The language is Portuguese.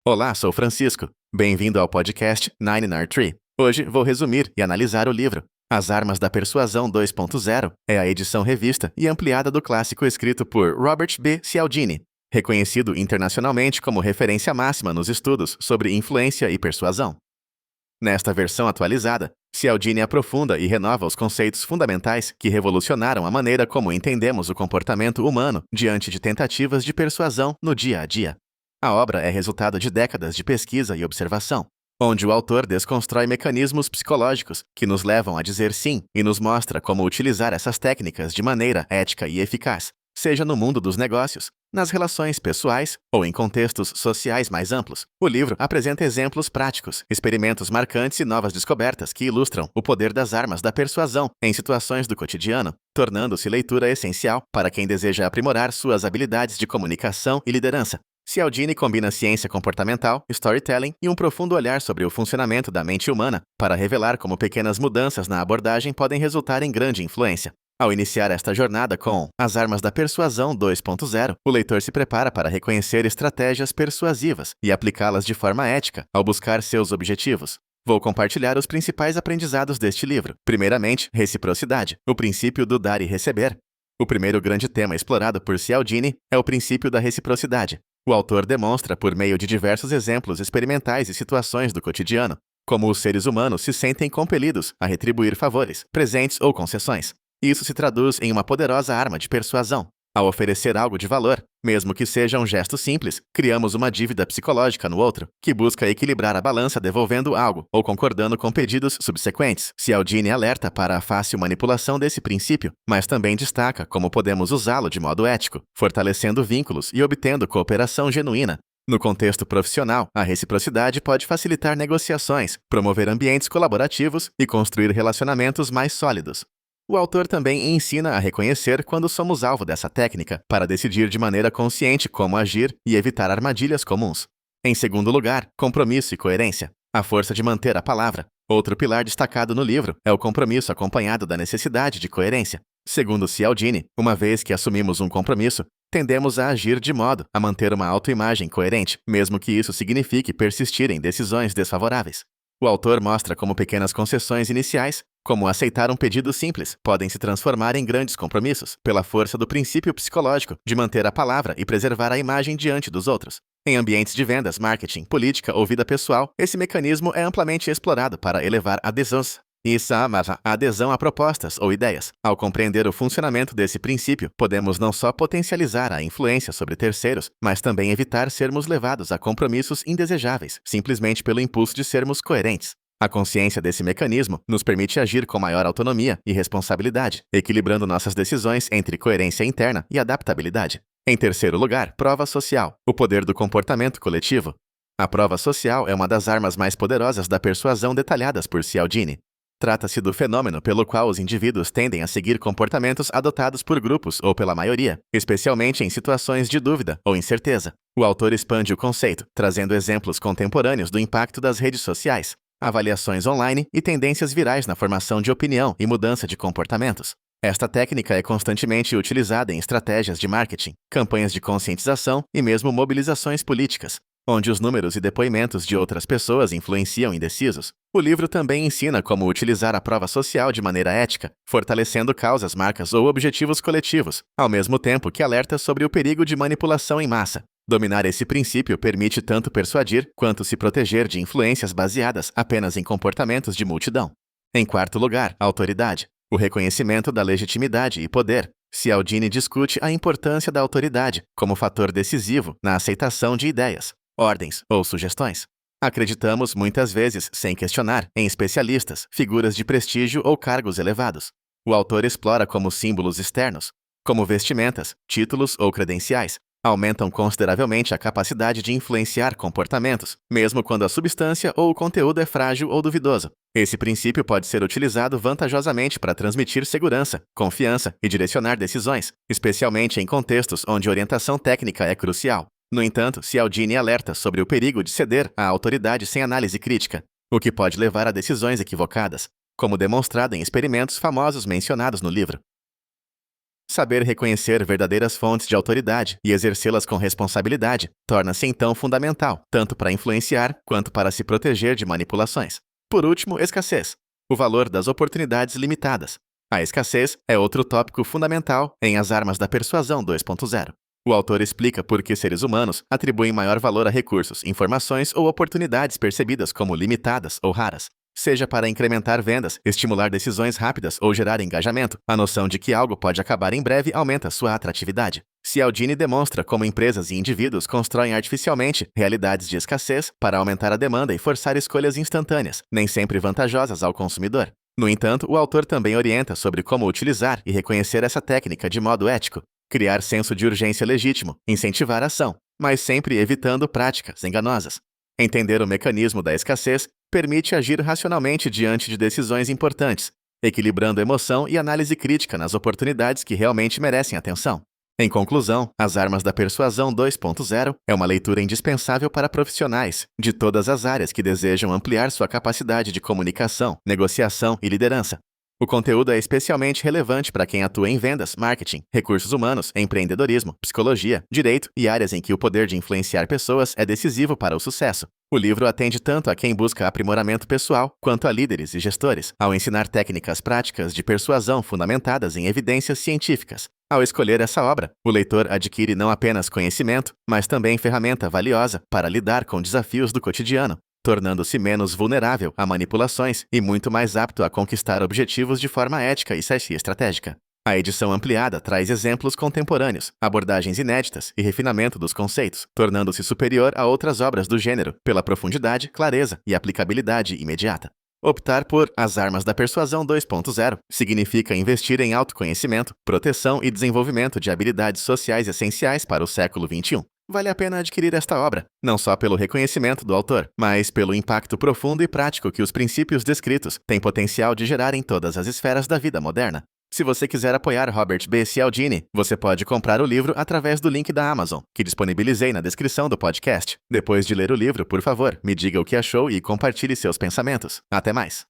Olá, sou Francisco. Bem-vindo ao podcast 9R3. Hoje vou resumir e analisar o livro As Armas da Persuasão 2.0. É a edição revista e ampliada do clássico escrito por Robert B. Cialdini, reconhecido internacionalmente como referência máxima nos estudos sobre influência e persuasão. Nesta versão atualizada, Cialdini aprofunda e renova os conceitos fundamentais que revolucionaram a maneira como entendemos o comportamento humano diante de tentativas de persuasão no dia a dia. A obra é resultado de décadas de pesquisa e observação, onde o autor desconstrói mecanismos psicológicos que nos levam a dizer sim e nos mostra como utilizar essas técnicas de maneira ética e eficaz, seja no mundo dos negócios, nas relações pessoais ou em contextos sociais mais amplos. O livro apresenta exemplos práticos, experimentos marcantes e novas descobertas que ilustram o poder das armas da persuasão em situações do cotidiano, tornando-se leitura essencial para quem deseja aprimorar suas habilidades de comunicação e liderança. Cialdini combina ciência comportamental, storytelling e um profundo olhar sobre o funcionamento da mente humana para revelar como pequenas mudanças na abordagem podem resultar em grande influência. Ao iniciar esta jornada com As Armas da Persuasão 2.0, o leitor se prepara para reconhecer estratégias persuasivas e aplicá-las de forma ética ao buscar seus objetivos. Vou compartilhar os principais aprendizados deste livro. Primeiramente, reciprocidade, o princípio do dar e receber. O primeiro grande tema explorado por Cialdini é o princípio da reciprocidade. O autor demonstra, por meio de diversos exemplos experimentais e situações do cotidiano, como os seres humanos se sentem compelidos a retribuir favores, presentes ou concessões. Isso se traduz em uma poderosa arma de persuasão. Ao oferecer algo de valor, mesmo que seja um gesto simples, criamos uma dívida psicológica no outro, que busca equilibrar a balança devolvendo algo ou concordando com pedidos subsequentes. Cialdini alerta para a fácil manipulação desse princípio, mas também destaca como podemos usá-lo de modo ético, fortalecendo vínculos e obtendo cooperação genuína. No contexto profissional, a reciprocidade pode facilitar negociações, promover ambientes colaborativos e construir relacionamentos mais sólidos. O autor também ensina a reconhecer quando somos alvo dessa técnica, para decidir de maneira consciente como agir e evitar armadilhas comuns. Em segundo lugar, compromisso e coerência. A força de manter a palavra. Outro pilar destacado no livro é o compromisso acompanhado da necessidade de coerência. Segundo Cialdini, uma vez que assumimos um compromisso, tendemos a agir de modo a manter uma autoimagem coerente, mesmo que isso signifique persistir em decisões desfavoráveis. O autor mostra como pequenas concessões iniciais, como aceitar um pedido simples, podem se transformar em grandes compromissos, pela força do princípio psicológico de manter a palavra e preservar a imagem diante dos outros. Em ambientes de vendas, marketing, política ou vida pessoal, esse mecanismo é amplamente explorado para elevar adesões. A adesão a propostas ou ideias. Ao compreender o funcionamento desse princípio, podemos não só potencializar a influência sobre terceiros, mas também evitar sermos levados a compromissos indesejáveis, simplesmente pelo impulso de sermos coerentes. A consciência desse mecanismo nos permite agir com maior autonomia e responsabilidade, equilibrando nossas decisões entre coerência interna e adaptabilidade. Em terceiro lugar, prova social, o poder do comportamento coletivo. A prova social é uma das armas mais poderosas da persuasão detalhadas por Cialdini. Trata-se do fenômeno pelo qual os indivíduos tendem a seguir comportamentos adotados por grupos ou pela maioria, especialmente em situações de dúvida ou incerteza. O autor expande o conceito, trazendo exemplos contemporâneos do impacto das redes sociais, avaliações online e tendências virais na formação de opinião e mudança de comportamentos. Esta técnica é constantemente utilizada em estratégias de marketing, campanhas de conscientização e mesmo mobilizações políticas, onde os números e depoimentos de outras pessoas influenciam indecisos. O livro também ensina como utilizar a prova social de maneira ética, fortalecendo causas, marcas ou objetivos coletivos, ao mesmo tempo que alerta sobre o perigo de manipulação em massa. Dominar esse princípio permite tanto persuadir quanto se proteger de influências baseadas apenas em comportamentos de multidão. Em quarto lugar, autoridade. O reconhecimento da legitimidade e poder. Cialdini discute a importância da autoridade como fator decisivo na aceitação de ideias, ordens ou sugestões. Acreditamos muitas vezes, sem questionar, em especialistas, figuras de prestígio ou cargos elevados. O autor explora como símbolos externos, como vestimentas, títulos ou credenciais, aumentam consideravelmente a capacidade de influenciar comportamentos, mesmo quando a substância ou o conteúdo é frágil ou duvidoso. Esse princípio pode ser utilizado vantajosamente para transmitir segurança, confiança e direcionar decisões, especialmente em contextos onde orientação técnica é crucial. No entanto, Cialdini alerta sobre o perigo de ceder à autoridade sem análise crítica, o que pode levar a decisões equivocadas, como demonstrado em experimentos famosos mencionados no livro. Saber reconhecer verdadeiras fontes de autoridade e exercê-las com responsabilidade torna-se então fundamental, tanto para influenciar quanto para se proteger de manipulações. Por último, escassez. O valor das oportunidades limitadas. A escassez é outro tópico fundamental em As Armas da Persuasão 2.0. O autor explica por que seres humanos atribuem maior valor a recursos, informações ou oportunidades percebidas como limitadas ou raras. Seja para incrementar vendas, estimular decisões rápidas ou gerar engajamento, a noção de que algo pode acabar em breve aumenta sua atratividade. Cialdini demonstra como empresas e indivíduos constroem artificialmente realidades de escassez para aumentar a demanda e forçar escolhas instantâneas, nem sempre vantajosas ao consumidor. No entanto, o autor também orienta sobre como utilizar e reconhecer essa técnica de modo ético, criar senso de urgência legítimo, incentivar a ação, mas sempre evitando práticas enganosas. Entender o mecanismo da escassez permite agir racionalmente diante de decisões importantes, equilibrando emoção e análise crítica nas oportunidades que realmente merecem atenção. Em conclusão, As Armas da Persuasão 2.0 é uma leitura indispensável para profissionais de todas as áreas que desejam ampliar sua capacidade de comunicação, negociação e liderança. O conteúdo é especialmente relevante para quem atua em vendas, marketing, recursos humanos, empreendedorismo, psicologia, direito e áreas em que o poder de influenciar pessoas é decisivo para o sucesso. O livro atende tanto a quem busca aprimoramento pessoal quanto a líderes e gestores, ao ensinar técnicas práticas de persuasão fundamentadas em evidências científicas. Ao escolher essa obra, o leitor adquire não apenas conhecimento, mas também ferramenta valiosa para lidar com desafios do cotidiano, tornando-se menos vulnerável a manipulações e muito mais apto a conquistar objetivos de forma ética e estratégica. A edição ampliada traz exemplos contemporâneos, abordagens inéditas e refinamento dos conceitos, tornando-se superior a outras obras do gênero pela profundidade, clareza e aplicabilidade imediata. Optar por As Armas da Persuasão 2.0 significa investir em autoconhecimento, proteção e desenvolvimento de habilidades sociais essenciais para o século XXI. Vale a pena adquirir esta obra, não só pelo reconhecimento do autor, mas pelo impacto profundo e prático que os princípios descritos têm potencial de gerar em todas as esferas da vida moderna. Se você quiser apoiar Robert B. Cialdini, você pode comprar o livro através do link da Amazon, que disponibilizei na descrição do podcast. Depois de ler o livro, por favor, me diga o que achou e compartilhe seus pensamentos. Até mais!